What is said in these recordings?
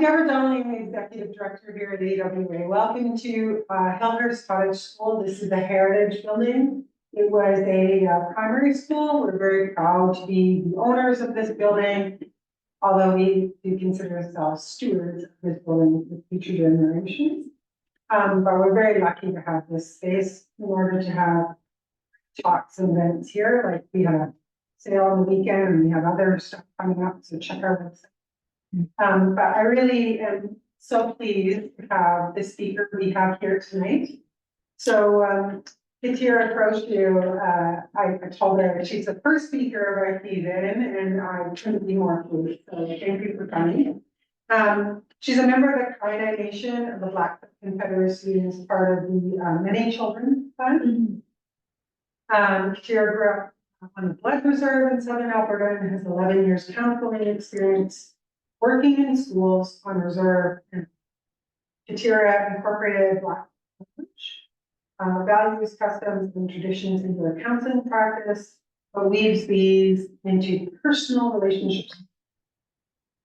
Deborah Donnelly, I'm the Executive Director here at AWA. Welcome to Hillhurst Cottage School. This is the Heritage Building. It was a primary school. We're very proud to be the owners of this building, although we do consider ourselves stewards of this building for future generations. But we're very lucky to have this space in order to have talks and events here. Like we had a sale on the weekend and we have other stuff coming up, so check our website. But I really am so pleased to have the speaker we have here tonight. So Katira Crow Shoe, I told her she's the first speaker of our season, and I couldn't be more pleased. So thank you for coming. She's a member of the Kainai Nation of the Blackfoot Confederacy and is part of the Many Children Fund. Katira grew up on the Blood Reserve in Southern Alberta and has 11 years counseling experience working in schools on reserve. And Katira incorporated Blackfoot values, customs, and traditions into her counseling practice, but weaves these into personal relationships.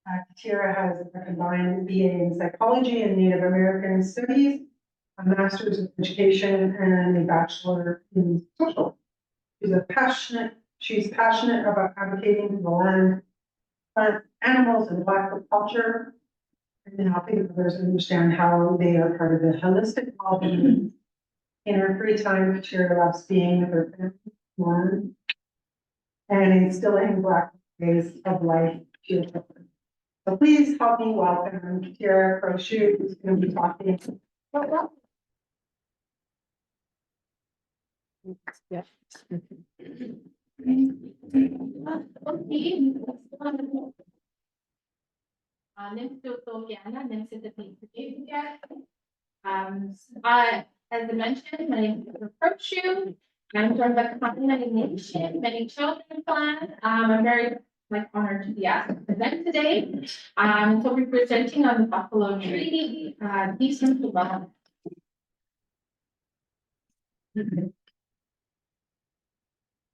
Katira has a combined BA in psychology and Native American studies, a master's in education, and a bachelor in social. She's passionate about advocating for the land, plant, animals, and Blackfoot culture, and helping others understand how they are part of the holistic well-being. In her free time, Katira loves being with her family and instilling Black ways of life to her children. So please help me welcome Katira Crow Shoe, who's going to be talking. Yeah. As I mentioned, my name is Katira Crow Shoe. I'm from the Kainai Nation, Many Children Fund. I'm very honored to be asked to present today. So we're presenting on the Buffalo Treaty, Keystone to Wellness.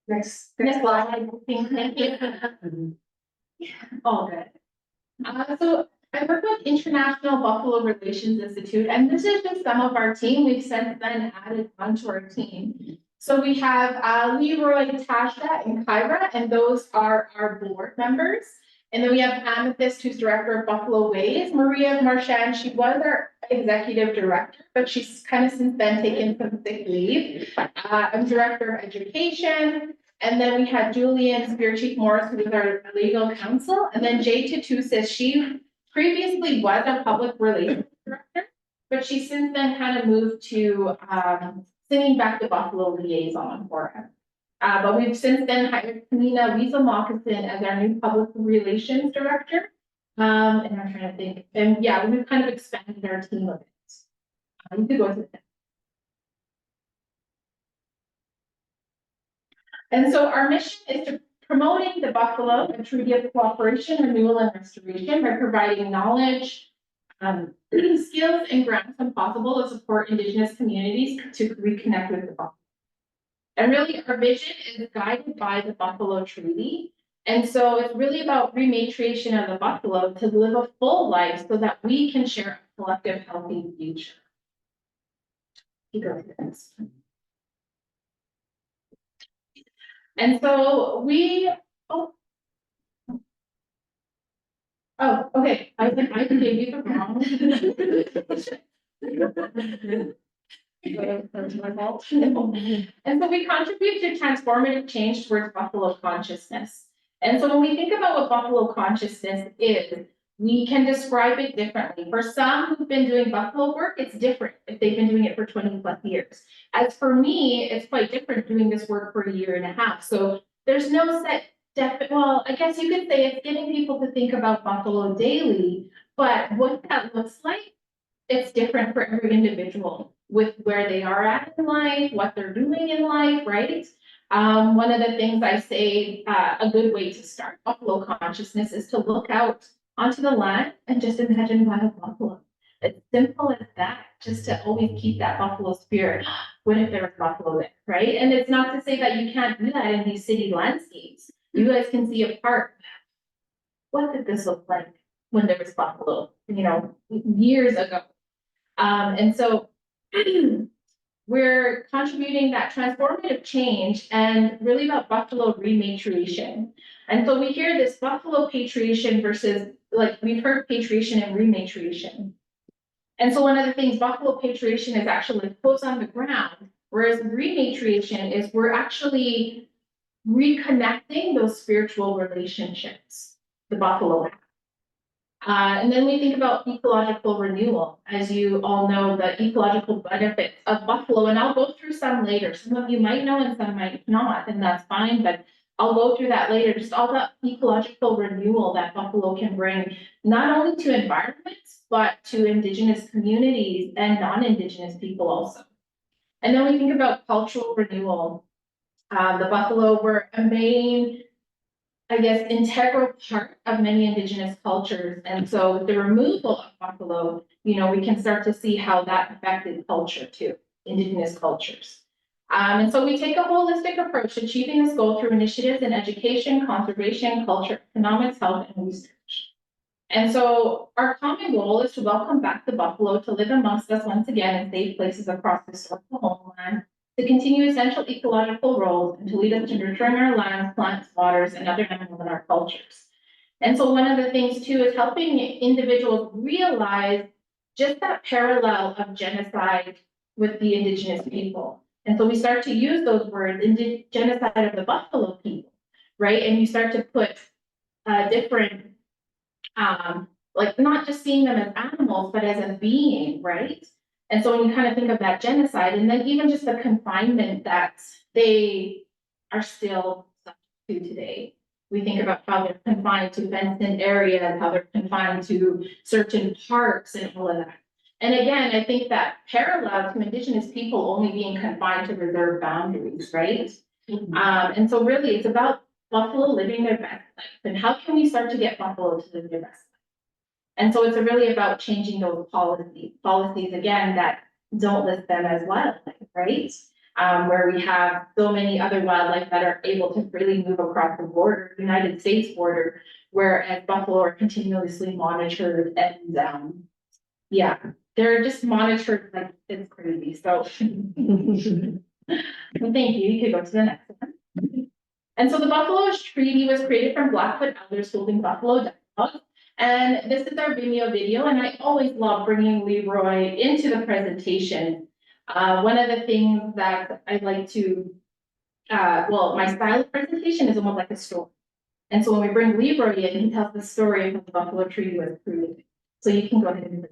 Next slide. Thank you. All good. So I work with International Buffalo Relations Institute, and this is just some of our team. We've since then added onto our team. So we have Leroy, Tasha, and Kyra, and those are our board members. And then we have Amethyst, who's director of Buffalo Ways. Maria Marchand, she was our executive director, but she's kind of since then taken some sick leave. I'm director of education. And then we had Julian Spear Chief Morris, who is our legal counsel. And then Jay Tatusis, she previously was a public relations director, but she since then kind of moved to sending back the Buffalo liaison for him. But we've since then hired Kamina Weasel Moccasin as our new public relations director. And I'm trying to think, and yeah, we've kind of expanded our team a bit. You could go to that. And so our mission is to promoting the Buffalo, a treaty of cooperation, renewal, and restoration by providing knowledge, skills, and grants when possible to support Indigenous communities to reconnect with the Buffalo. And really, our vision is guided by the Buffalo Treaty. And so it's really about rematriation of the Buffalo to live a full life so that we can share a collective healthy future. You go to the next one. And so we, okay. I think I gave you the wrong. That's my fault. And so we contribute to transformative change towards Buffalo consciousness. And so when we think about what Buffalo consciousness is, we can describe it differently. For some who've been doing Buffalo work, it's different if they've been doing it for 20 plus years. As for me, it's quite different doing this work for 1.5 years. So there's no set well, I guess you could say it's getting people to think about Buffalo daily, but what that looks like, it's different for every individual with where they are at in life, what they're doing in life, right? One of the things I say, a good way to start Buffalo consciousness is to look out onto the land and just imagine wild buffalo. It's simple as that, just to always keep that buffalo spirit. What if there was buffalo there, right? And it's not to say that you can't do that in these city landscapes. You guys can see a park. What did this look like when there was buffalo, years ago. And so we're contributing that transformative change and really about buffalo rematriation. And so we hear this buffalo patriation versus, like, we've heard patriation and rematriation. And so one of the things, buffalo patriation is actually quotes on the ground, whereas rematriation is we're actually reconnecting those spiritual relationships the buffalo have. And then we think about ecological renewal. As you all know, the ecological benefits of buffalo, and I'll go through some later. Some of you might know and some might not, and that's fine, but I'll go through that later. Just all the ecological renewal that buffalo can bring, not only to environments, but to Indigenous communities and non-Indigenous people also. And then we think about cultural renewal. The buffalo were a main, I guess, integral part of many Indigenous cultures. And so with the removal of buffalo, we can start to see how that affected culture too, Indigenous cultures. And so we take a holistic approach to achieving this goal through initiatives in education, conservation, culture, economics, health, and research. And so our common goal is to welcome back the buffalo to live amongst us once again in safe places across the historical homeland, to continue essential ecological roles, and to lead us to nurturing our lands, plants, waters, and other animals in our cultures. And so one of the things too is helping individuals realize just that parallel of genocide with the Indigenous people. And so we start to use those words, genocide of the buffalo people, right? And you start to put different, like not just seeing them as animals, but as a being, right? And so when you kind of think of that genocide, and then even just the confinement that they are still subject to today. We think about how they're confined to fenced-in areas, how they're confined to certain parks and all of that. And again, I think that parallel to Indigenous people only being confined to reserved boundaries, right? And so really it's about buffalo living their best life. And how can we start to get buffalo to live their best life? And so it's really about changing those policies again, that don't list them as wildlife, right? Where we have so many other wildlife that are able to freely move across the border, United States border, whereas buffalo are continuously monitored and, yeah, they're just monitored like it's crazy. So thank you. You could go to the next one. And so the Buffalo Treaty was created from Blackfoot elders holding buffalo dogs. And this is our Vimeo video, and I always love bringing Leroy into the presentation. One of the things that I like to, my style of presentation is almost like a story. And so when we bring Leroy in, he tells the story of how the Buffalo Treaty was created. So you can go ahead and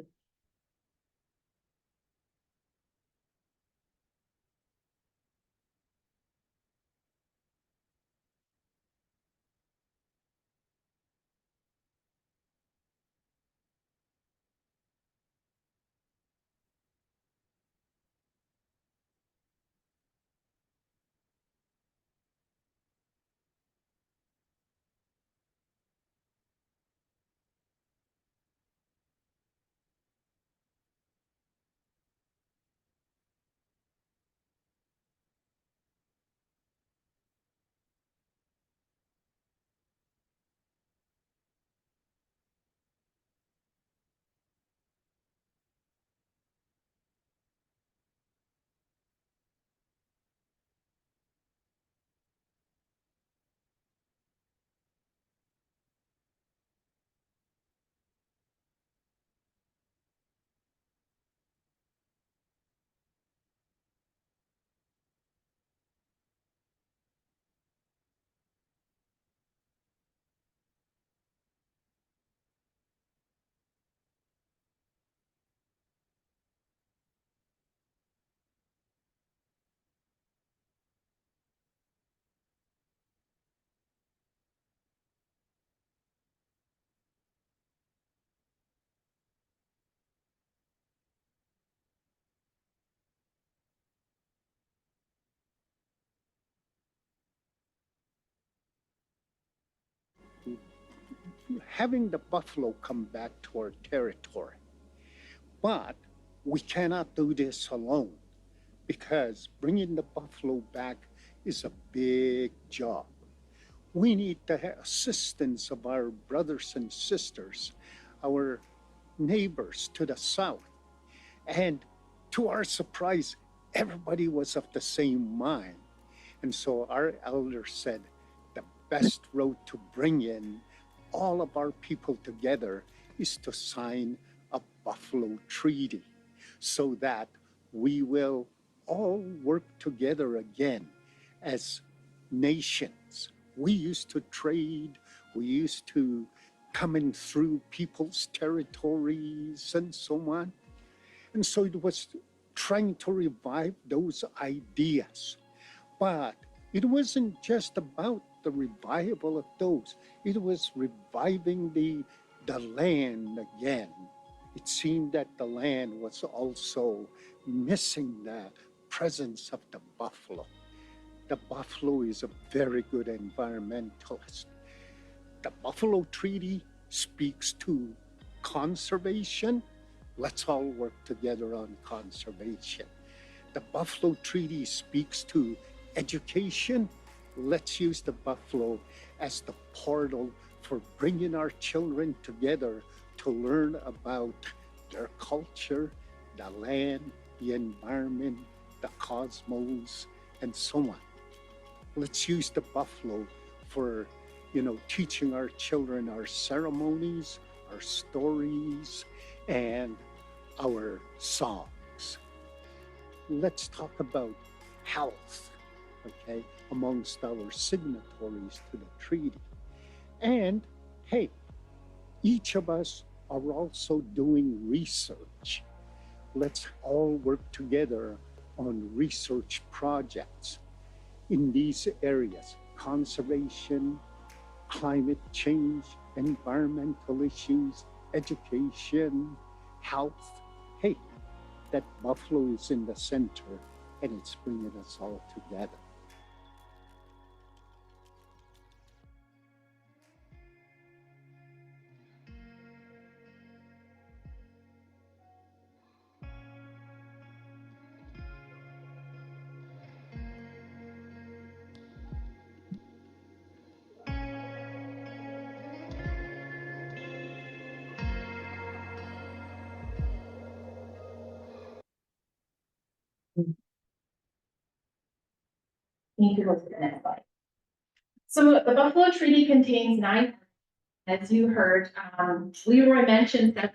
having the buffalo come back to our territory. But we cannot do this alone because bringing the buffalo back is a big job. We need the assistance of our brothers and sisters our neighbors to the south. And to our surprise, everybody was of the same mind. And so our elders said the best road to bring in all of our people together is to sign a Buffalo Treaty so that we will all work together again as nations. We used to trade, we used to come in through people's territories and so on. And so it was trying to revive those ideas. But it wasn't just about the revival of those, it was reviving the land again. It seemed that the land was also missing the presence of the buffalo. The buffalo is a very good environmentalist. The Buffalo Treaty speaks to conservation. Let's all work together on conservation. The Buffalo Treaty speaks to education. Let's use the buffalo as the portal for bringing our children together to learn about their culture, the land, the environment, the cosmos, and so on. Let's use the buffalo for, teaching our children our ceremonies, our stories, and our songs. Let's talk about health, okay, amongst our signatories to the treaty. And hey, each of us are also doing research. Let's all work together on research projects in these areas: conservation, climate change, environmental issues, education, health. Hey, that buffalo is in the center and it's bringing us all together. Need to go to the next slide. So the Buffalo Treaty contains 9, as you heard. Leroy mentioned that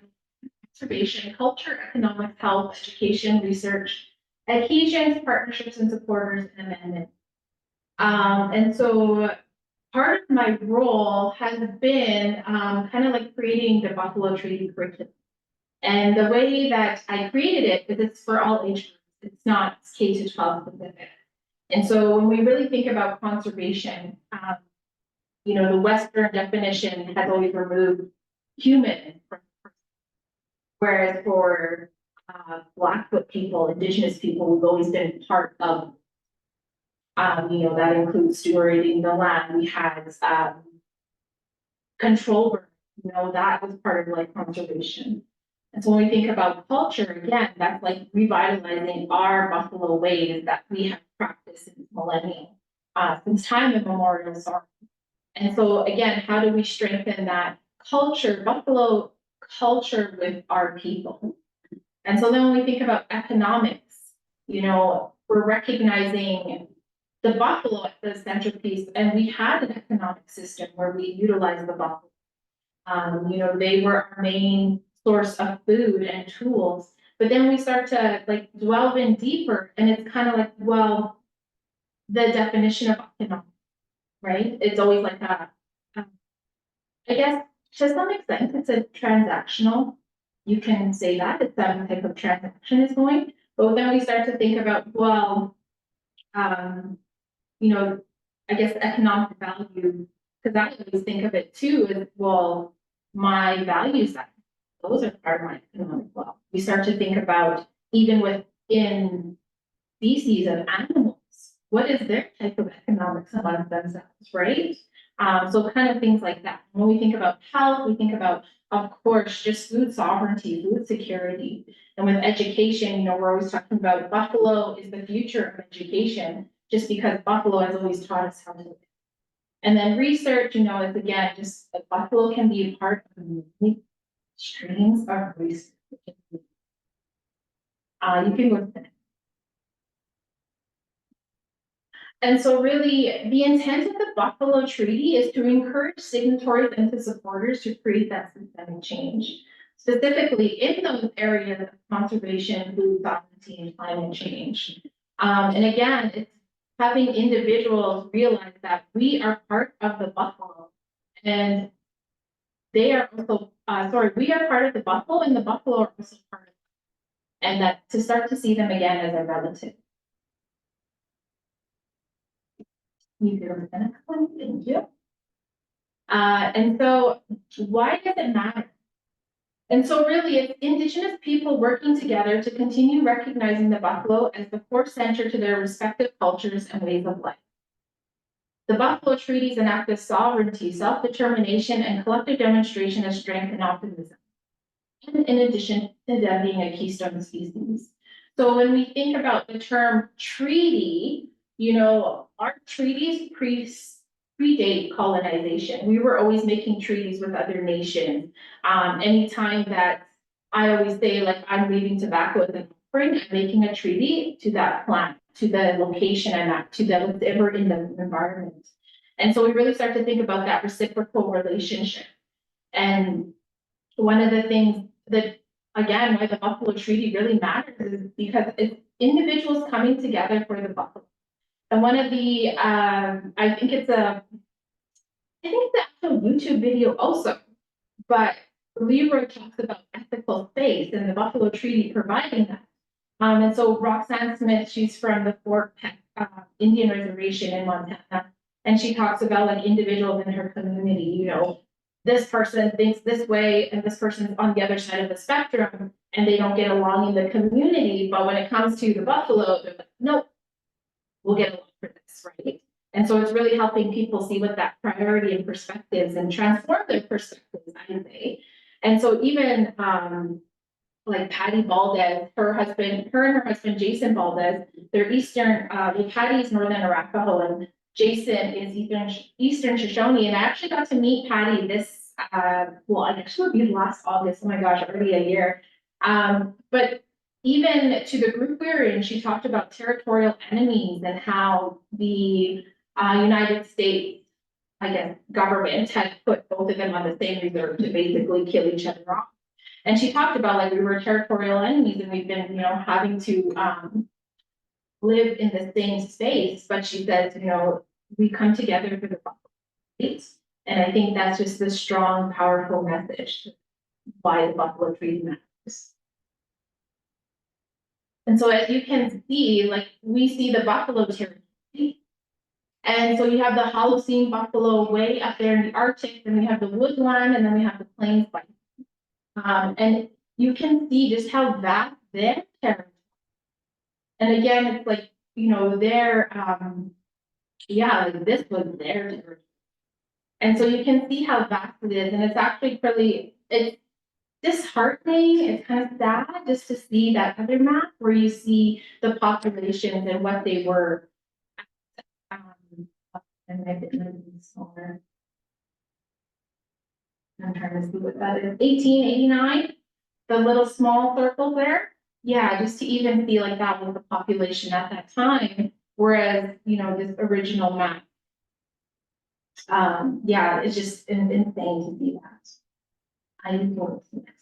conservation, culture, economics, health, education, research, adhesions, partnerships and supporters, and amendments. And so part of my role has been kind of like creating the Buffalo Treaty curriculum. And the way that I created it is it's for all age groups. It's not K to 12 specific. And so when we really think about conservation, the Western definition has always removed human from, whereas for Blackfoot people, Indigenous people, we've always been part of, that includes stewarding the land. We had control over, that was part of like conservation. And so when we think about culture, again, that's like revitalizing our buffalo ways that we have practiced since millennium, since time immemorial, sorry. And so again, how do we strengthen that culture, buffalo culture with our people? And so then when we think about economics, we're recognizing the buffalo as the centerpiece, and we had an economic system where we utilized the buffalo. They were our main source of food and tools, but then we start to like delve in deeper, and it's kind of like, well, the definition of economic, right? It's always like that. I guess to some extent, it's a transactional. You can say that it's some type of transaction is going, but then we start to think about, well, I guess economic value, because I always think of it too as, well, my values, those are part of my economic wealth. We start to think about even within species of animals, what is their type of economics among themselves, right? So kind of things like that. When we think about health, we think about, of course, just food sovereignty, food security. And with education, we're always talking about buffalo is the future of education, just because buffalo has always taught us how to live. And then research, is again, just buffalo can be a part of Streams are voices. You can go to the next. And so really, the intent of the Buffalo Treaty is to encourage signatories and to supporters to create that systemic change, specifically in those areas of conservation, food sovereignty, and climate change. And again, it's having individuals realize that we are part of the buffalo, and they are also, we are part of the buffalo, and the buffalo are also part of it, and that to start to see them again as a relative. You go to the next one, thank you. And so why does it matter? And so really it's Indigenous people working together to continue recognizing the buffalo as the core center to their respective cultures and ways of life. The Buffalo Treaty is an act of sovereignty, self-determination, and collective demonstration of strength and optimism, and in addition to them being a keystone species. So when we think about the term treaty, you know, our treaties predate colonization. We were always making treaties with other nations. Anytime that I always say, like, I'm leaving tobacco as an offering, I'm making a treaty to that plant, to the location I'm at, to the whatever in the environment. And so we really start to think about that reciprocal relationship. And one of the things that, again, why the Buffalo Treaty really matters is because it's individuals coming together for the buffalo. And one of the, I think it's an actual YouTube video also, but Leroy talks about ethical space and the Buffalo Treaty providing that. And so Roxanne Smith, she's from the Fort Peck Indian Reservation in Montana, and she talks about like individuals in her community, you know, this person thinks this way and this person's on the other side of the spectrum and they don't get along in the community, but when it comes to the buffalo, they're like, nope, we'll get along for this, right? And so it's really helping people see what that priority and perspectives and transform their perspectives, I say. And so even like Patty Valdez, her and her husband, Jason Valdez, they're Eastern, Patty's Northern Arapaho and Jason is Eastern Shoshone. And I actually got to meet Patty this, well, I guess it would be last August, oh my gosh, already a year. But even to the group we were in, she talked about territorial enemies and how the United States, I guess, government had put both of them on the same reserve to basically kill each other off. And she talked about like we were territorial enemies and we've been, you know, having to live in the same space. But she says, you know, we come together for the Buffalo. And I think that's just the strong, powerful message why the Buffalo Treaty matters. And so as you can see, like we see the buffalo territory. And so you have the Holocene buffalo way up there in the Arctic, then we have the woodland, and then we have the plains bison. And you can see just how vast their territory. And again, it's like, you know, their, yeah, like this was their territory. And so you can see how vast it is. And it's actually really, it's disheartening, it's kind of sad just to see that other map where you see the populations and what they were. And I didn't smaller. I'm trying to see what that is. 1889, the little small circle there. Yeah, just to even see like that was the population at that time. Whereas, you know, this original map. Yeah, it's just insane to see that. I didn't go to this.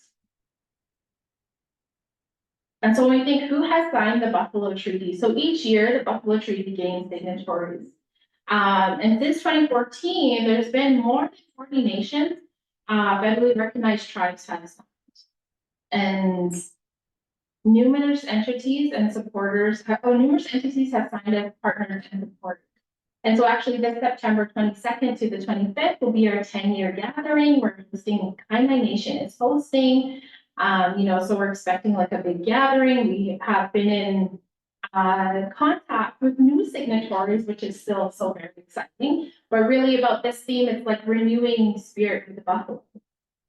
And so when we think who has signed the Buffalo Treaty, so each year the Buffalo Treaty gains signatories. And since 2014, there's been more than 40 nations, federally recognized tribes have signed. And numerous entities and supporters, numerous entities have signed as partners and supporters. And so actually this September 22nd to the 25th will be our 10-year gathering. We're hosting, Kainai Nation is hosting, you know, so we're expecting like a big gathering. We have been in contact with new signatories, which is still so very exciting. But really about this theme, it's like renewing spirit with the buffalo.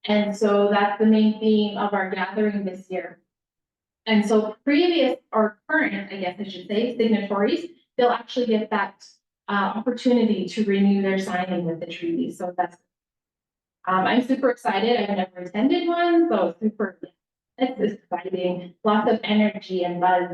And so that's the main theme of our gathering this year. And so previous or current, I guess I should say, signatories, they'll actually get that opportunity to renew their signing with the treaty. So that's I'm super excited. I've never attended one, so it's exciting. Lots of energy and buzz.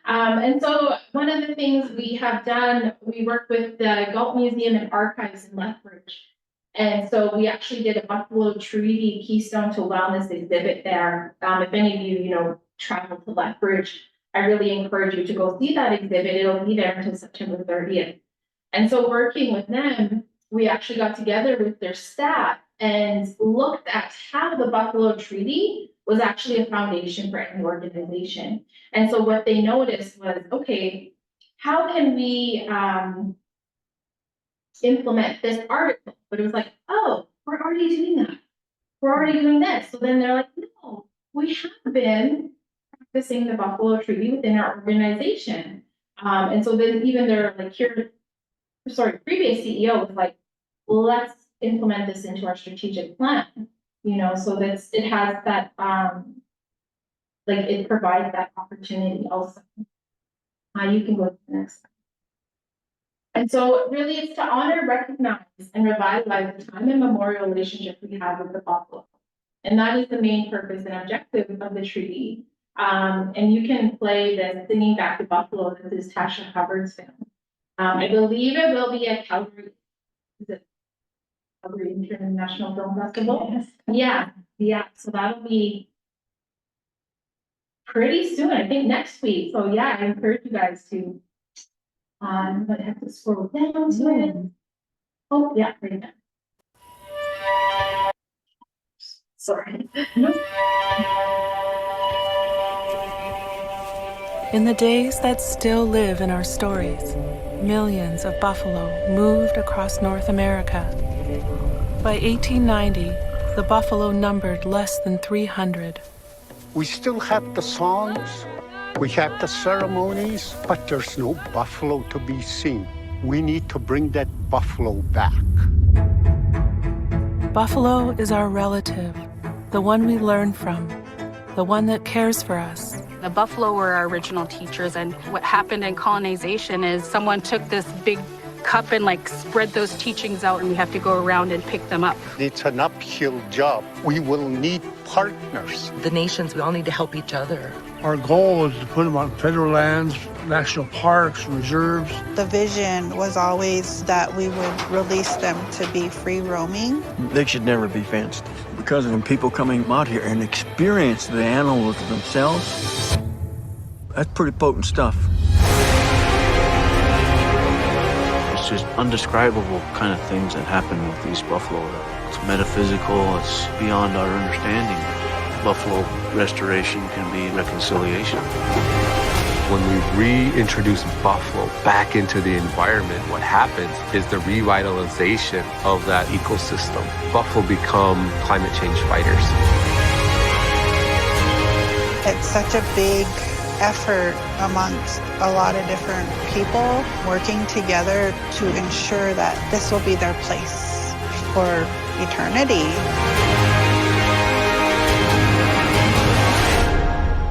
And so one of the things we have done, we work with the Galt Museum and Archives in Lethbridge. And so we actually did a Buffalo Treaty Keystone to Wellness exhibit there. If any of you, travel to Lethbridge, I really encourage you to go see that exhibit. It'll be there until September 30th. And so working with them, we actually got together with their staff and looked at how the Buffalo Treaty was actually a foundation for any organization. And so what they noticed was, okay, how can we implement this article? But it was like, oh, we're already doing that. We're already doing this. So then they're like, no, we have been practicing the Buffalo Treaty within our organization. And so then even their previous CEO was like, well, let's implement this into our strategic plan, so that it has that, it provides that opportunity also. You can go to the next slide. And so really it's to honor, recognize, and revitalize the time immemorial relationship we have with the buffalo. And that is the main purpose and objective of the treaty. And you can play the Singing Back to Buffalo. This is Tasha Hubbard's film. I believe it will be at Calgary. Is it Calgary International Film Festival? Yes. Yeah. So that'll be pretty soon. I think next week. So yeah, I encourage you guys to. But I have to scroll down to it. Oh yeah, right there. Sorry. In the days that still live in our stories, millions of buffalo moved across North America. By 1890, the buffalo numbered less than 300. We still have the songs, we have the ceremonies, but there's no buffalo to be seen. We need to bring that buffalo back. Buffalo is our relative, the one we learn from, the one that cares for us. The buffalo were our original teachers, and what happened in colonization is someone took this big cup and spread those teachings out, and we have to go around and pick them up. It's an uphill job. We will need partners. The nations, we all need to help each other. Our goal is to put them on federal lands, national parks, reserves. The vision was always that we would release them to be free roaming. They should never be fenced, because when people coming out here and experience the animals themselves, that's pretty potent stuff. It's just undescribable kind of things that happen with these buffalo. It's metaphysical, it's beyond our understanding. Buffalo restoration can be reconciliation. When we reintroduce buffalo back into the environment, what happens is the revitalization of that ecosystem. Buffalo become climate change fighters. It's such a big effort amongst a lot of different people working together to ensure that this will be their place for eternity.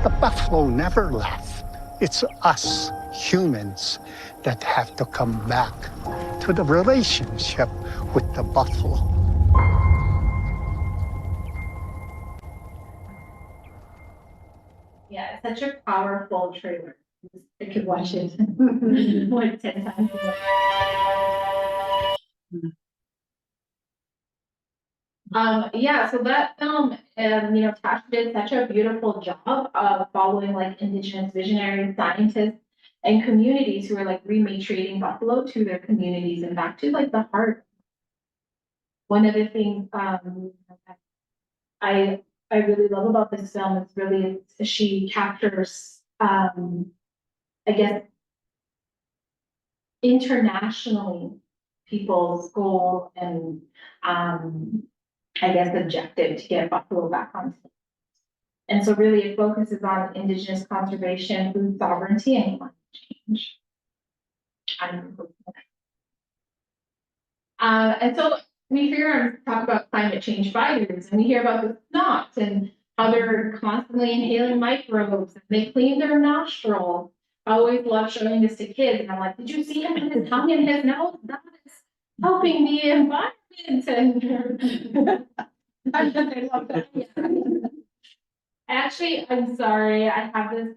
The buffalo never left. It's us, humans, that have to come back to the relationship with the buffalo. Yeah, it's such a powerful trailer. I could watch it 10 times. Yeah, so that film, Tasha did such a beautiful job of following Indigenous visionaries, scientists, and communities who are rematriating buffalo to their communities and back to the heart. One of the things I really love about this film is really she captures, internationally people's goal and objective to get buffalo back on. And so really it focuses on Indigenous conservation, food sovereignty, and climate change. And so we hear them talk about climate change fighters, and we hear about the snots and how they're constantly inhaling microbes, and they clean their nostrils. I always love showing this to kids, and I'm like, did you see him with his tongue in his nose? That is helping the environment. kids and. I love that. Yeah. Actually, I'm sorry, I have this,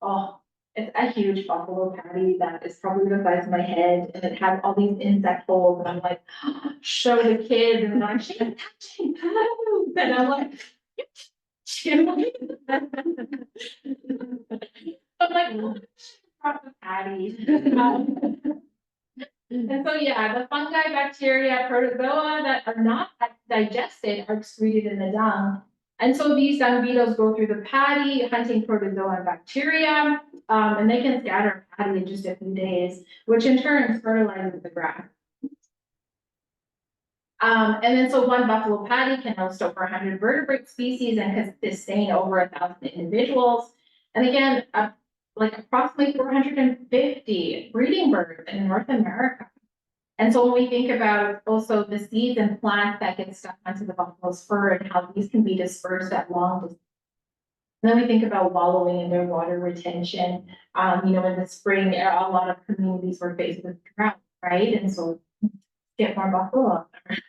oh, it's a huge buffalo patty that is probably the size of my head, and it has all these insect holes, and I'm like, show the kids, and they're like, she's touching poop, and I'm like, I'm like, oh, proper patty. And so, yeah, the fungi, bacteria, protozoa that are not digested are excreted in the dung. And so these dung beetles go through the patty, hunting protozoa and bacteria, and they can scatter patty in just a few days, which in turn fertilizes the grass. And then so one buffalo patty can host over 100 vertebrate species and can sustain over 1,000 individuals. And again, like approximately 450 breeding birds in North America. And so when we think about also the seeds and plants that get stuck onto the buffalo's fur and how these can be dispersed at long distance. And then we think about wallowing in their water retention. In the spring, a lot of communities were faced with drought, right? And so get more buffalo out there.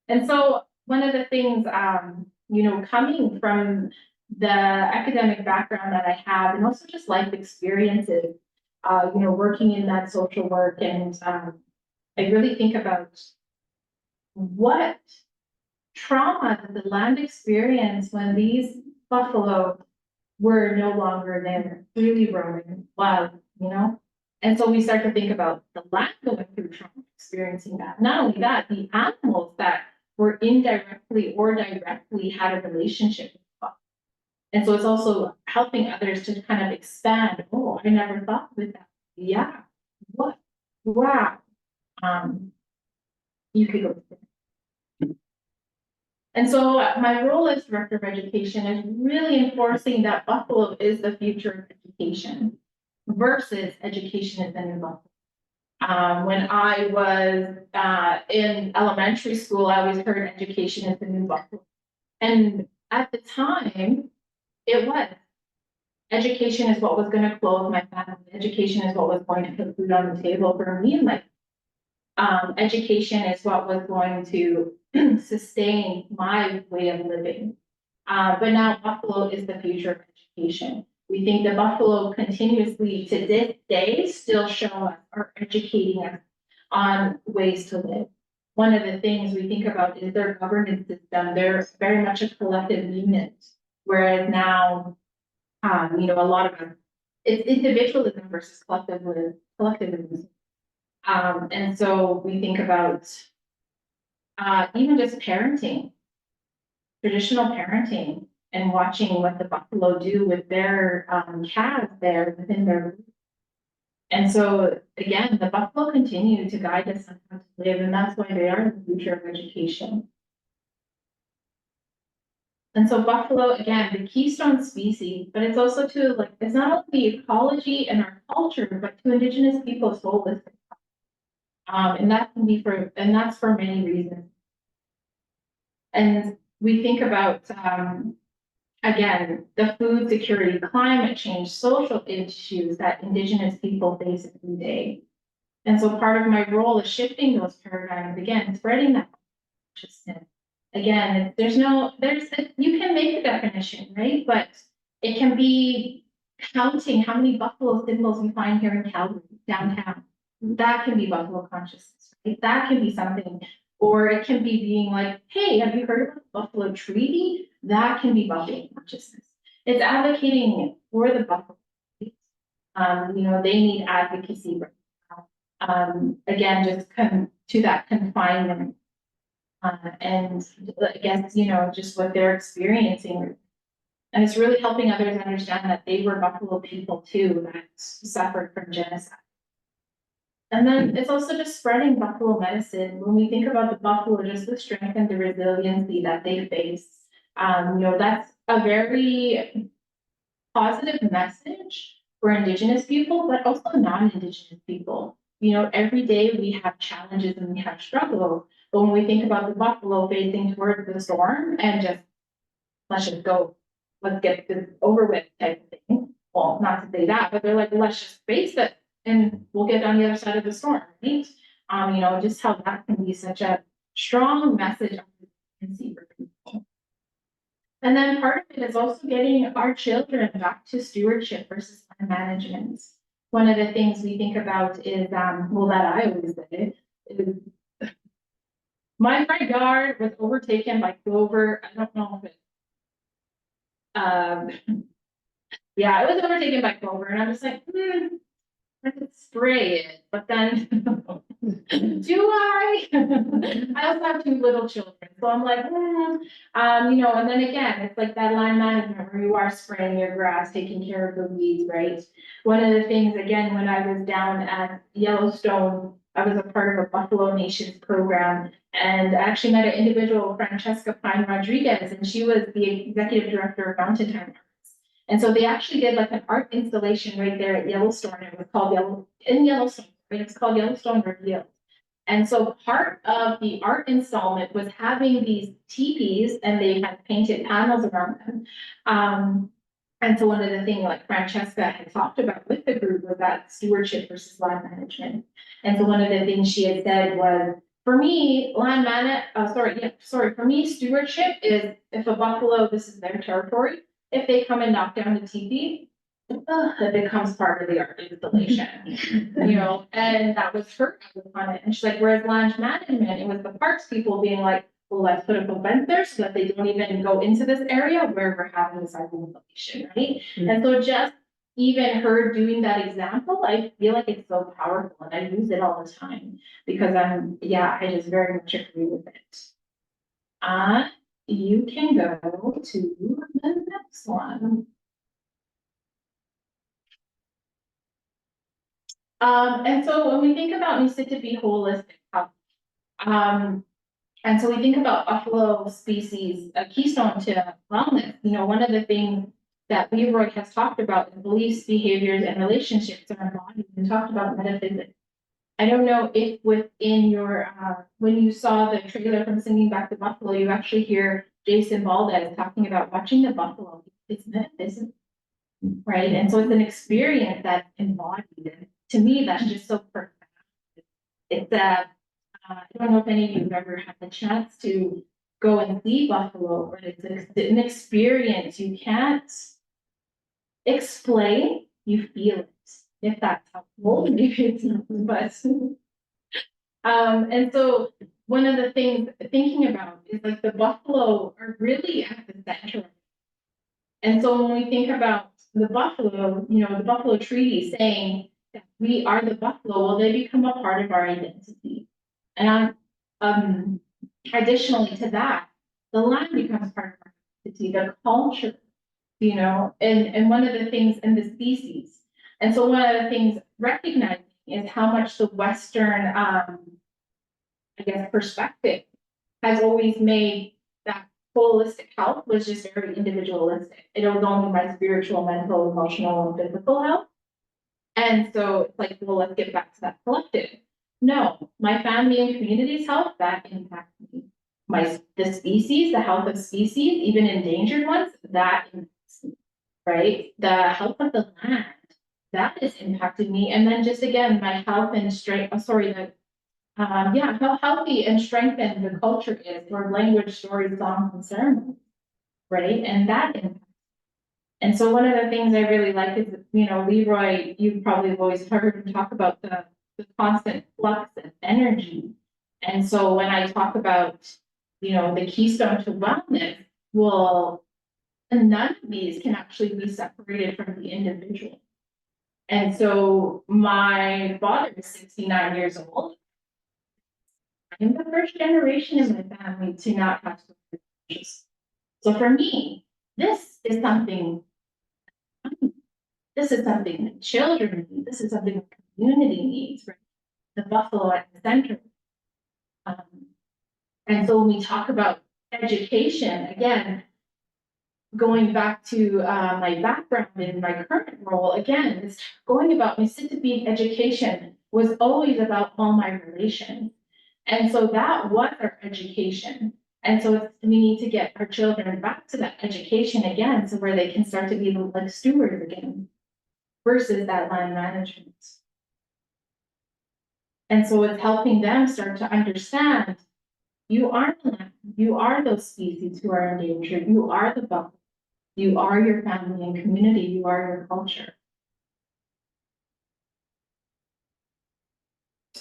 And so one of the things, coming from the academic background that I have, and also just life experiences, working in that social work, and I really think about what trauma that the land experienced when these buffalo were no longer there, really roaming wild, And so we start to think about the land going through trauma, experiencing that. Not only that, the animals that were indirectly or directly had a relationship with buffalo. And so it's also helping others to kind of expand. Oh, I never thought with that. Yeah. What? Wow. You could go there. And so my role as director of education is really enforcing that buffalo is the future of education versus education is the new buffalo. When I was in elementary school, I always heard education is the new buffalo. And at the time, it was. Education is what was going to clothe my family. Education is what was going to put food on the table for me and my education is what was going to sustain my way of living. But now buffalo is the future of education. We think the buffalo continuously to this day still show us or educating us on ways to live. One of the things we think about is their governance system. They're very much a collective unit, whereas now, a lot of it's individualism versus collectivism. And so we think about even just parenting, traditional parenting, and watching what the buffalo do with their calves there within their group. And so again, the buffalo continue to guide us on how to live, and that's why they are the future of education. And so buffalo, again, the keystone species, but it's also it's not only the ecology and our culture, but to Indigenous peoples holistic. And that can be that's for many reasons. And we think about, again, the food security, climate change, social issues that Indigenous people face every day. And so part of my role is shifting those paradigms, again, spreading that consciousness. Again, you can make the definition, right? But it can be counting how many buffalo symbols you find here in Calgary, downtown. That can be buffalo consciousness, right? That can be something, or it can be being like, hey, have you heard of the buffalo treaty? That can be buffalo consciousness. It's advocating for the buffalo. They need advocacy right now. Again, just to that confinement. And I guess, just what they're experiencing. And it's really helping others understand that they were buffalo people too, that suffered from genocide. And then it's also just spreading buffalo medicine. When we think about the buffalo, just the strength and the resiliency that they face, that's a very positive message for Indigenous people, but also non-Indigenous people. Every day we have challenges and we have struggles. But when we think about the buffalo facing towards the storm and just, let's just go, let's get this over with type of thing. Well, not to say that, but they're like, let's just face it and we'll get on the other side of the storm, right? Just how that can be such a strong message of resiliency for people. And then part of it is also getting our children back to stewardship versus land management. One of the things we think about is, that I always say, is my front yard was overtaken by clover. I don't know if it, yeah, it was overtaken by clover, and I'm just like, I could spray it, but then do I? I also have 2 little children, so I'm like, and then again, it's like that land management where you are spraying your grass, taking care of the weeds, right? One of the things, again, when I was down at Yellowstone, I was a part of a Buffalo Nations program, and I actually met an individual, Francesca Pine Rodriguez, and she was the executive director of Mountain Time. And so they actually did like an art installation right there at Yellowstone. It was called Yellowstone, right? It's called Yellowstone Revealed. And so part of the art installment was having these teepees, and they had painted panels around them. And so one of the things like Francesca had talked about with the group was that stewardship versus land management. And so one of the things she had said was, for me, for me, stewardship is if a buffalo, this is their territory. If they come and knock down the teepee, it becomes part of the art installation, and that was her outlook on it. And she's like, whereas land management, it was the parks people being like, well, let's put up a fence there so that they don't even go into this area where we're having this art installation, right? And so just even her doing that example, I feel like it's so powerful, and I use it all the time because I just very much agree with it. You can go to the next one. And so when we think about needs to be holistic health, and so we think about buffalo species, Keystone to wellness, one of the things that Leroy has talked about is beliefs, behaviors, and relationships in our bodies, and talked about metaphysics. I don't know if within your, when you saw the trailer from Singing Back to Buffalo, you actually hear Jason Valdez talking about watching the buffalo. It's metaphysical, right? And so it's an experience that's embodied. And to me, that's just so profound. It's I don't know if any of you have ever had the chance to go and see buffalo, but it's an experience you can't explain, you feel it. If that's helpful, maybe it's not, but and so one of the things thinking about is like the buffalo are really at the center. And so when we think about the buffalo, the Buffalo Treaty saying that we are the buffalo, well, they become a part of our identity. And additionally to that, the land becomes part of our identity, the culture, and one of the things in the species. And so one of the things recognizing is how much the Western, perspective has always made that holistic health was just very individualistic. It was only my spiritual, mental, emotional, and physical health. And so it's like, well, let's get back to that collective. No, my family and community's health, that impacts me. The species, the health of species, even endangered ones, that impacts me, right? The health of the land, that is impacting me. And then just again, my health and strength, how healthy and strengthened the culture is, or language, stories, songs, and ceremonies, right? And that impacts. And so one of the things I really like is, Leroy, you probably have always heard him talk about the constant flux of energy. And so when I talk about, the Keystone to wellness, well, none of these can actually be separated from the individual. And so my father is 69 years old. I'm the first generation in my family to not have substance. So for me, this is something that children need. This is something the community needs, right? The buffalo at the center. And so when we talk about education, again, going back to my background in my current role, again, it's going about Mississippi education was always about all my relations. And so that was our education. And so we need to get our children back to that education again, so where they can start to be like stewards again, versus that land management. And so it's helping them start to understand, you are the land, you are those species who are endangered, you are the buffalo, you are your family and community, you are your culture.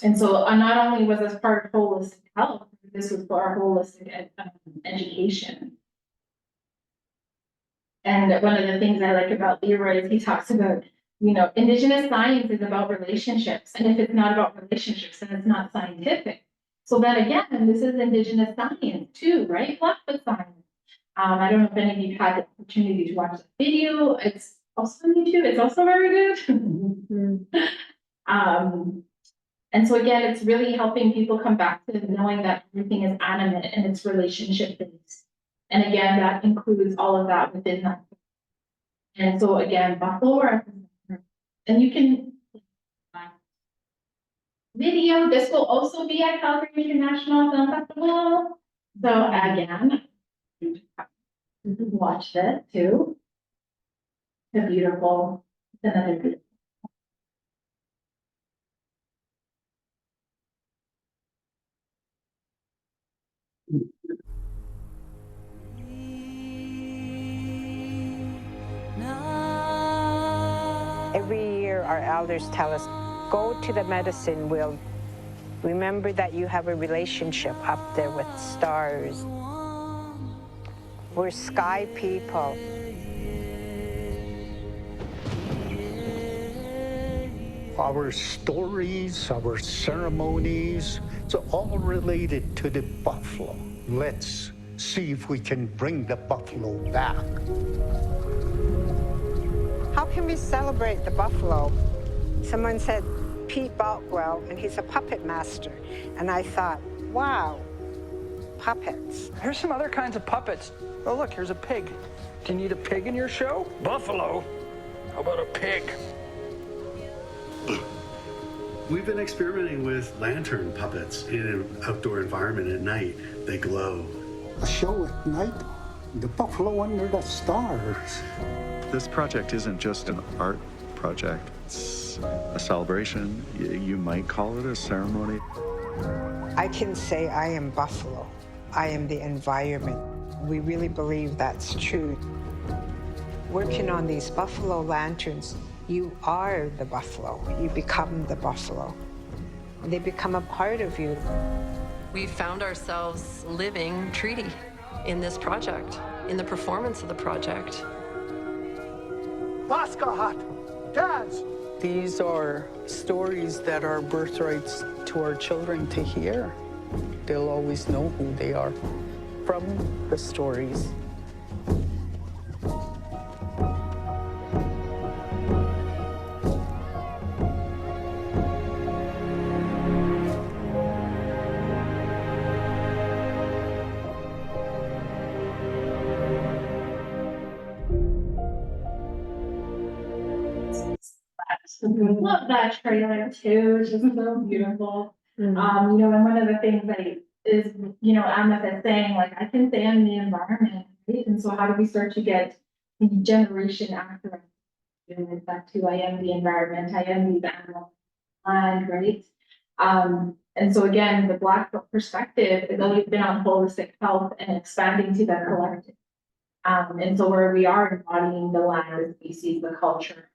And so not only was this part of holistic health, this was for our holistic education. And one of the things I like about Leroy is he talks about, you know, Indigenous science is about relationships. And if it's not about relationships, then it's not scientific. So then again, this is Indigenous science too, right? Blackfoot science. I don't know if any of you had the opportunity to watch the video. It's also on YouTube. It's also very good. And so again, it's really helping people come back to knowing that everything is animate and it's relationship based. And again, that includes all of that within that. And so again, buffalo, and you can video. This will also be at Calgary International Film Festival. So again, watch this too. It's a beautiful, it's another beautiful. Every year our elders tell us, go to the medicine wheel. Remember that you have a relationship up there with stars. We're sky people. Our stories, our ceremonies, it's all related to the buffalo. Let's see if we can bring the buffalo back. How can we celebrate the buffalo? Someone said Pete Baltwell, and he's a puppet master. And I thought, wow, puppets. Here's some other kinds of puppets. Oh, look, here's a pig. Do you need a pig in your show? Buffalo. How about a pig? We've been experimenting with lantern puppets in an outdoor environment at night. They glow. A show at night, the buffalo under the stars. This project isn't just an art project. It's a celebration. You might call it a ceremony. I can say I am buffalo. I am the environment. We really believe that's true. Working on these buffalo lanterns, you are the buffalo. You become the buffalo. They become a part of you. We found ourselves living treaty in this project, in the performance of the project. Dads! These are stories that are birthrights to our children to hear. They'll always know who they are from the stories. Love that trailer too, it's just so beautiful. You know, and one of the things that is, you know, Ameth is saying, like, I can stay in the environment, right? And so how do we start to get the generation after us doing that too? I am the environment, I am the animal land, right? And so again, the Blackfoot perspective has always been on holistic health and expanding to the collective. And so where we are embodying the land, the species, the culture,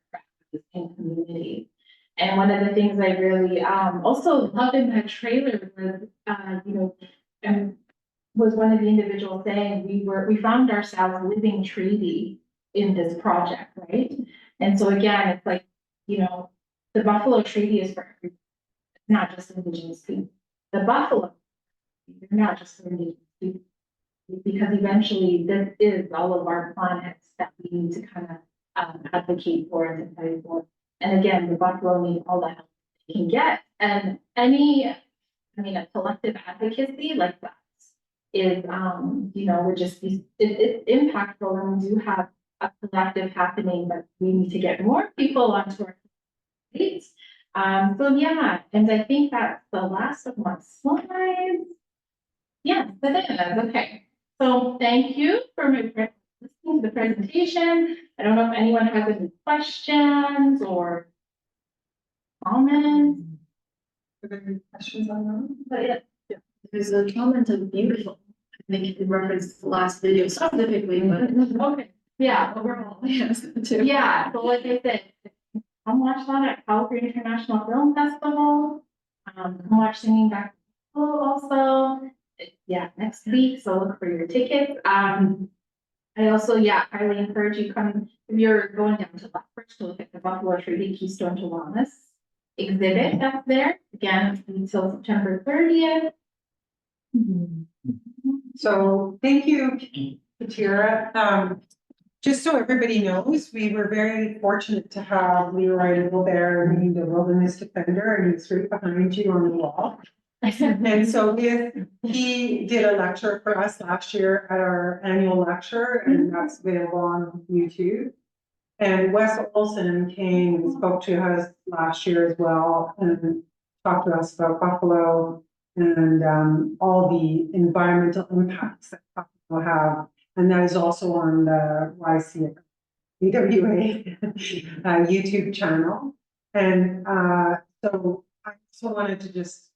and community. And one of the things I really also loved in that trailer was, you know, and was one of the individuals saying we found ourselves living treaty in this project, right? And so again, it's like, you know, the Buffalo Treaty is for everyone, it's not just Indigenous people. The Buffalo, they're not just for Indigenous people, because eventually this is all of our planets that we need to kind of advocate for and to fight for. And again, the buffalo need all the help they can get. And a collective advocacy like that is, you know, would just be, it's impactful, and we do have a collective happening, but we need to get more people onto our plates. So yeah, and I think that's the last of my slides. Yeah, that is, okay. So thank you for listening to the presentation. I don't know if anyone has any questions or comments. Are there any questions on that? But yeah, there's a comment of beautiful. I think you can reference the last video specifically, but okay. Yeah, overall, yes, too. Yeah, so like I said, come watch that at Calgary International Film Festival. Come watch Singing Back also. Yeah, next week, so look for your tickets. I also, yeah, highly encourage you come, if you're going down to Blackfoot to look at the Buffalo Treaty Keystone to Wellness exhibit that's there, again, until September 30th. So thank you, Katira. Just so everybody knows, we were very fortunate to have Leroy there, being the wilderness defender, and he's right behind you on the wall. And so he did a lecture for us last year at our annual lecture, and that's available on YouTube. And Wes Olson came and spoke to us last year as well, and talked to us about buffalo and all the environmental impacts that buffalo have. And that is also on the YCAWA YouTube channel. And so I also wanted to just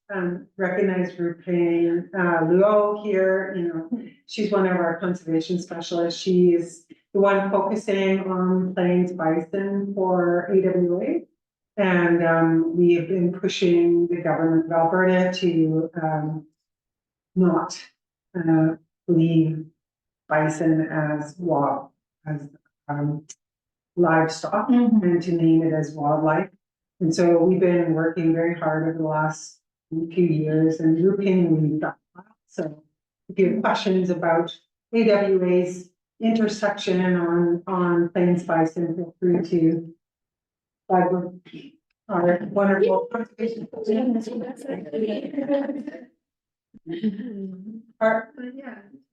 recognize Rupane Luo here. You know, she's one of our conservation specialists. She is the one focusing on plains bison for AWA. And we have been pushing the government of Alberta to not leave bison as livestock and to name it as wildlife. And so we've been working very hard over the last few years, and Rupin, we've got so if you have questions about AWA's intersection on plains bison, feel free to our wonderful conservation. Yeah,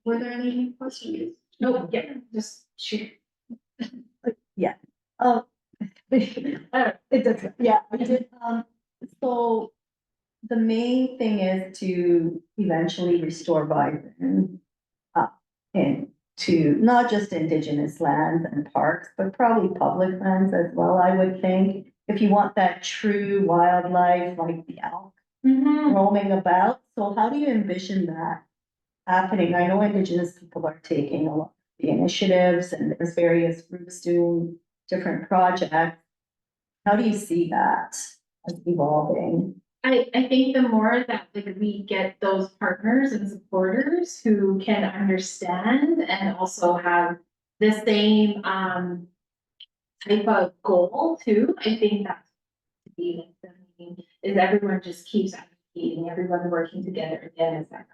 were there any questions? No, yeah, just shoot. Yeah. It does. Yeah. I did. So the main thing is to eventually restore bison into not just Indigenous lands and parks, but probably public lands as well. I would think if you want that true wildlife like the elk roaming about. So how do you envision that happening? I know Indigenous people are taking a lot of the initiatives, and there's various groups doing different projects. How do you see that as evolving? I think the more that like we get those partners and supporters who can understand and also have the same type of goal too, I think that's to be like the main, is everyone just keeps advocating, everyone working together again as that.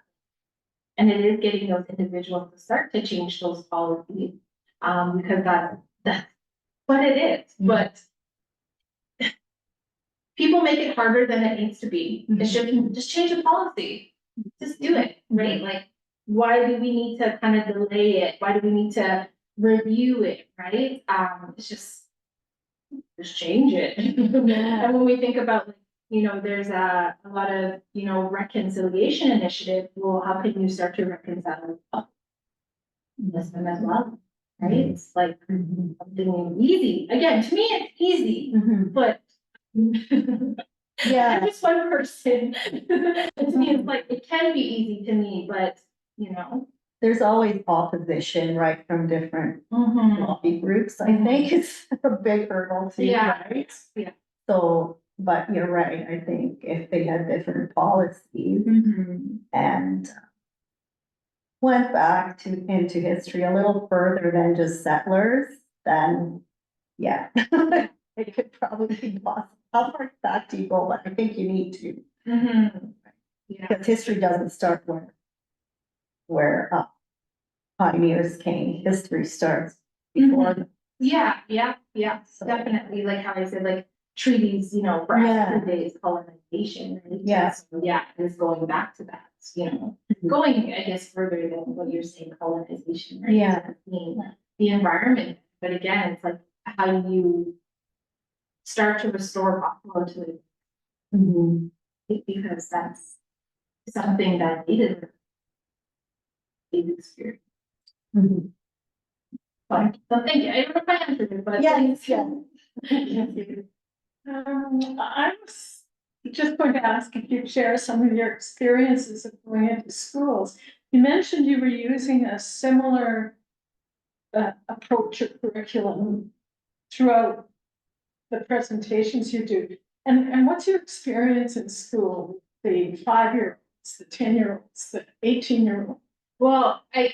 And it is getting those individuals to start to change those policies, because that's what it is. But people make it harder than it needs to be. It should just change the policy. Just do it, right? Like, why do we need to kind of delay it? Why do we need to review it, right? It's just change it. And when we think about, like, you know, there's a lot of, you know, reconciliation initiative. Well, how can you start to reconcile this one as well? Right? It's like something easy. Again, to me, it's easy, but yeah, I'm just one person. To me, it's like it can be easy to me, but you know, there's always opposition, right, from different lobby groups. I think it's a big hurdle too, right? Yeah. So, but you're right. I think if they had different policies and went back into history a little further than just settlers, then yeah, it could probably be possible. How far back do you go? But I think you need to, because history doesn't start where pioneers came. History starts before them. Yeah. So, definitely. Like how I said, like treaties, you know, for after days colonization. Right? Yeah. So, yeah, it's going back to that, you know, going, I guess, further than what you're saying, colonization, right? Yeah. The environment. But again, it's like how you start to restore buffalo to it, because that's something that needed experience. But so thank you. I don't know if I answered it, but yes, yeah. I was just going to ask if you'd share some of your experiences of going into schools. You mentioned you were using a similar approach or curriculum throughout the presentations you do. And what's your experience in school? The 5-year-olds, the 10-year-olds, the 18-year-olds? Well, I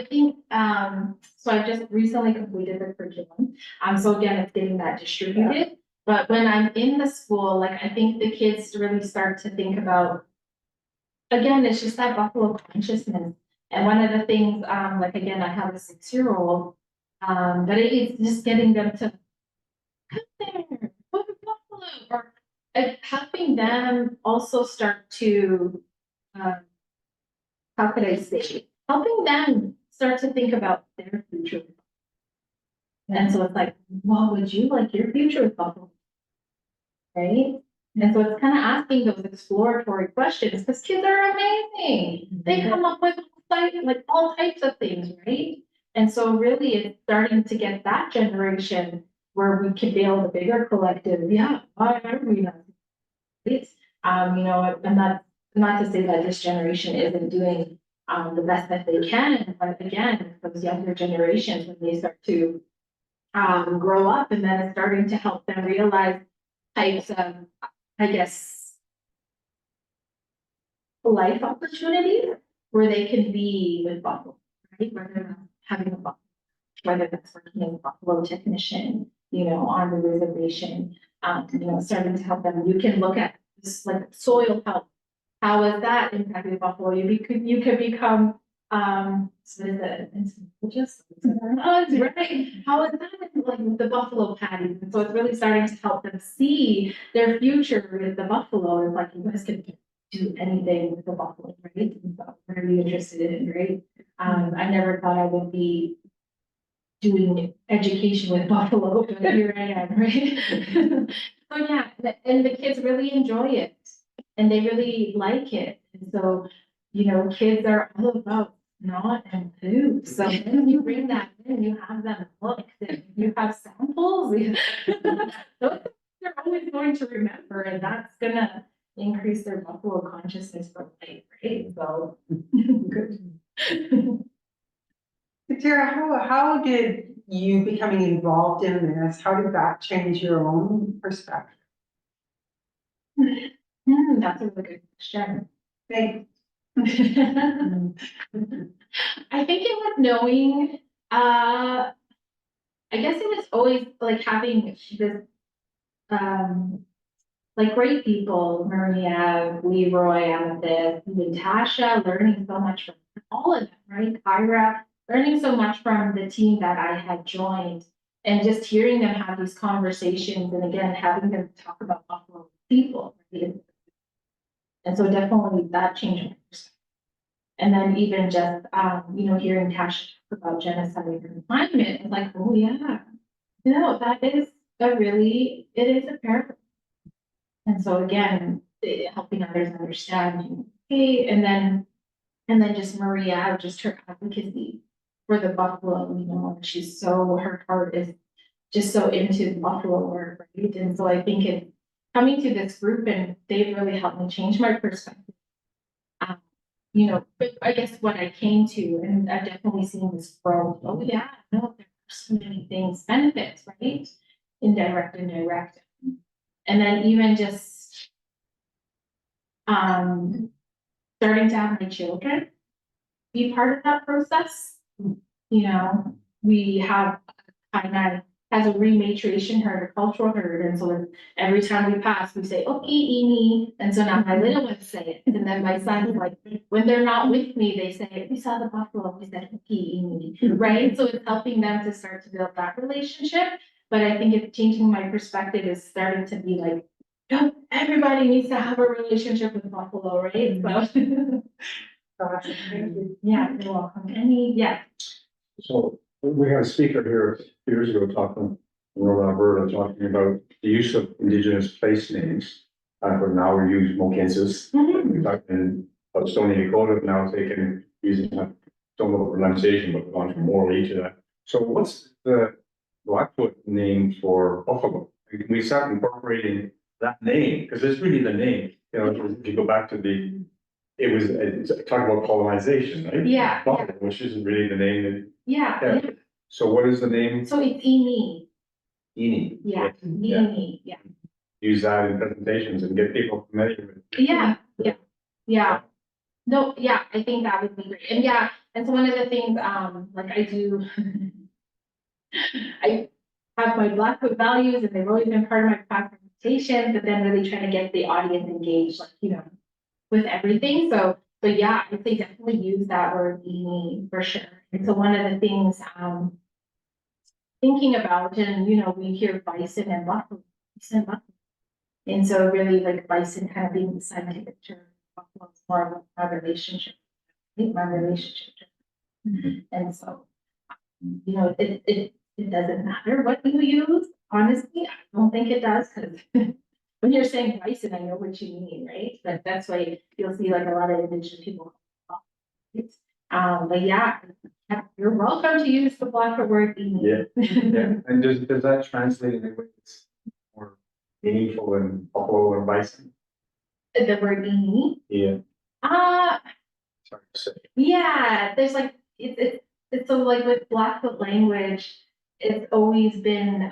think, so I just recently completed the curriculum. So again, it's getting that distributed. But when I'm in the school, like, I think the kids really start to think about, again, it's just that buffalo consciousness. And one of the things, like, again, I have a 6-year-old, but it's just getting them to come there, look at buffalo, or helping them also start to, how could I say, helping them start to think about their future. And so it's like, what would you like your future with buffalo? Right? And so it's kind of asking those exploratory questions because kids are amazing. They come up with like all types of things, right? And so really it's starting to get that generation where we can build a bigger collective. Yeah, why are we not? It's, you know, I'm not to say that this generation isn't doing the best that they can, but again, those younger generations, when they start to grow up, and then it's starting to help them realize types of, I guess, life opportunities where they can be with buffalo, right? Whether they're having a buffalo, whether that's working as a buffalo technician, you know, on the reservation, you know, starting to help them. You can look at this like soil health. How is that impacting buffalo? You could become what is it? Just right. How is that like with the buffalo patties? And so it's really starting to help them see their future with the buffalo. It's like you guys can do anything with the buffalo, right? And so I'm really interested in it, right? I never thought I would be doing education with buffalo, but here I am, right? So yeah, and the kids really enjoy it and they really like it. And so, you know, kids are all about not and who. So when you bring that in, you have them look, you have samples, those they're always going to remember, and that's gonna increase their buffalo consciousness for life, right? So good. Katira, how did you becoming involved in this, how did that change your own perspective? That's a really good question. Thanks. I think it was knowing, I guess it was always like having this, like great people, Maria, Leroy, Amethyst, even Tasha, learning so much from all of them, right? Kyra, learning so much from the team that I had joined and just hearing them have these conversations and again, having them talk about buffalo people, right? And so definitely that changed my perspective. And then even just, you know, hearing Tasha talk about genocide and confinement, and like, oh yeah, you know, that is it is a parallel. And so again, helping others understand, hey, and then just Maria, just her advocacy for the buffalo, you know, her heart is just so into buffalo work, right? And so I think it's coming to this group and they've really helped me change my perspective. You know, but I guess what I came to, and I've definitely seen this growth. Oh yeah, no, there are so many things, benefits, right? Indirect and direct. And then even just starting to have my children be part of that process. You know, we have kind of has a rematriation herd, a cultural herd, and so every time we pass, we say "Okay, Amy," and so now my little ones say it, and then my son, like when they're not with me, they say, "We saw the buffalo," we said "Okay, Amy," right? So it's helping them to start to build that relationship. But I think it's changing my perspective is starting to be like, no, everybody needs to have a relationship with buffalo, right? So, Awesome. Thank you. Yeah, you're welcome. So we had a speaker here a few years ago talking in Northern Alberta, talking about the use of Indigenous place names. But now we use Mokensis. We talked in Stony Dakota now taking using don't know the pronunciation, but gone from morally to that. So what's the Blackfoot name for buffalo? We start incorporating that name, because it's really the name, you know, if you go back to it's talking about colonization, right? Yeah, Buffalo, which isn't really the name that. Yeah. So what is the name? So it's Eni. Eni. Yeah, Eni, yeah. Use that in presentations and get people familiar with it. Yeah. No, yeah, I think that would be great. And yeah, and so one of the things, like I do, I have my Blackfoot values and they've always been part of my class presentation, but then really trying to get the audience engaged, like, you know, with everything. So yeah, I'd say definitely use that word Eni for sure. And so one of the things, thinking about, and you know, we hear bison and buffalo, and so really like bison kind of being the scientific term, buffalo is more of my relationship, my relationship. And so, you know, it doesn't matter what you use. Honestly, I don't think it does, because when you're saying bison, I know what you mean, right? But that's why you'll see like a lot of Indigenous people. But yeah, you're welcome to use the Blackfoot word. Yeah. And does that translate in a way that's more meaningful in buffalo or bison? The word Eni? Yeah. Sorry to say. Yeah, there's like, it's so like with Blackfoot language, it's always been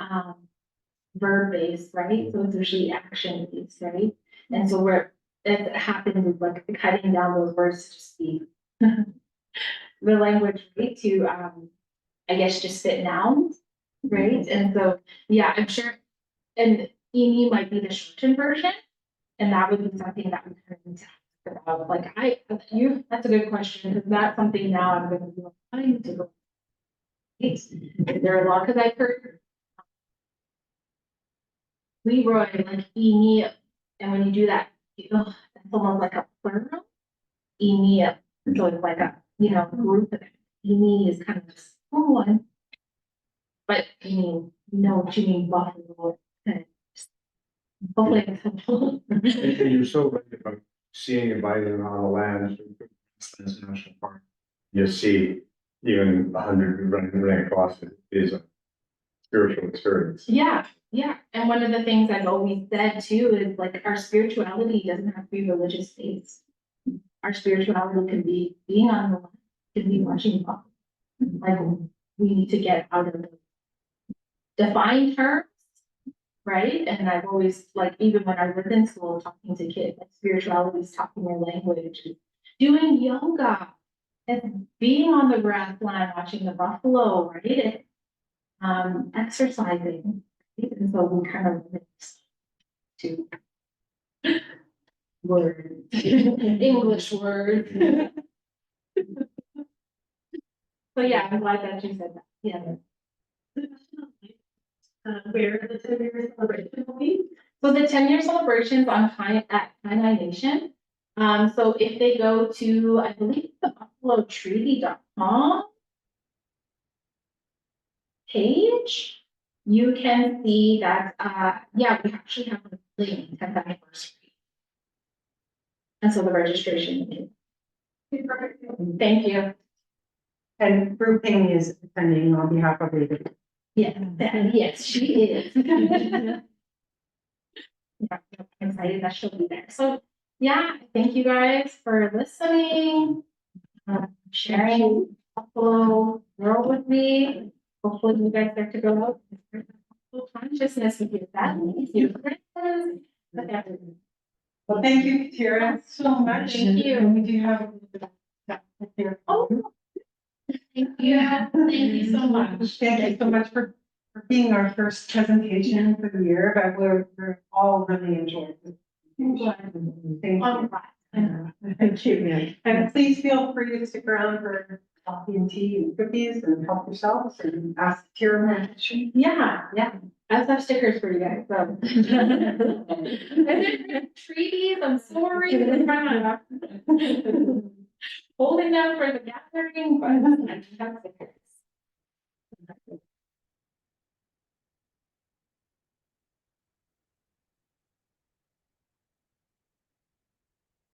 verb based, right? So it's usually action based, right? And so where it happens is like cutting down those words to just be the language, right? To I guess just fit nouns, right? And so yeah, I'm sure, and Eni might be the shortened version, and that would be something that we kind of need to ask about. Like that's a good question, because that's something now I'm going to be trying to go. Is there a lot? Because I've heard Leroy like Eni, and when you do that, it's almost like a plural. Eni, so it's like a group of Eni is kind of just one. But I mean, you know what you mean, buffalo. Hopefully it's helpful. And you're so right about seeing a bison on the land, this national park. You see even 100 running across it is a spiritual experience. Yeah. And one of the things I've always said too is like our spirituality doesn't have to be religious based. Our spirituality can be being on the land, can be watching buffalo. Like we need to get out of the defined terms. Right. And I've always, like, even when I was in school talking to kids, like spirituality is talking their language, doing yoga, and being on the grassland, watching the buffalo, right? And exercising. And so we kind of mix to words, English words. So yeah, I'm glad that you said that. Yeah. Where the 10-year celebration will be. So the 10-year celebrations at Kainai Nation. So if they go to, I believe, the buffalotreaty.com page, you can see that, yeah, we actually have a link 10th anniversary. And so the registration. Thank you. And Brew Ping is attending on behalf of the. Yes, she is. Yeah, I'm excited that she'll be there. So yeah, thank you guys for listening, sharing Buffalo World with me. Hopefully you guys get to go out and consciousness with your families, your friends. Well, thank you, Katira, so much. Thank you. And we do have Thank you so much. Thank you so much for being our first presentation for the year, but we're all really enjoying it. Thank you. Thank you. And please feel free to stick around for coffee and tea and cookies and help yourselves and ask Katira more questions. Yeah. I also have stickers for you guys. So. Treaties, I'm sorry. Holding them for the gathering, but I just have stickers.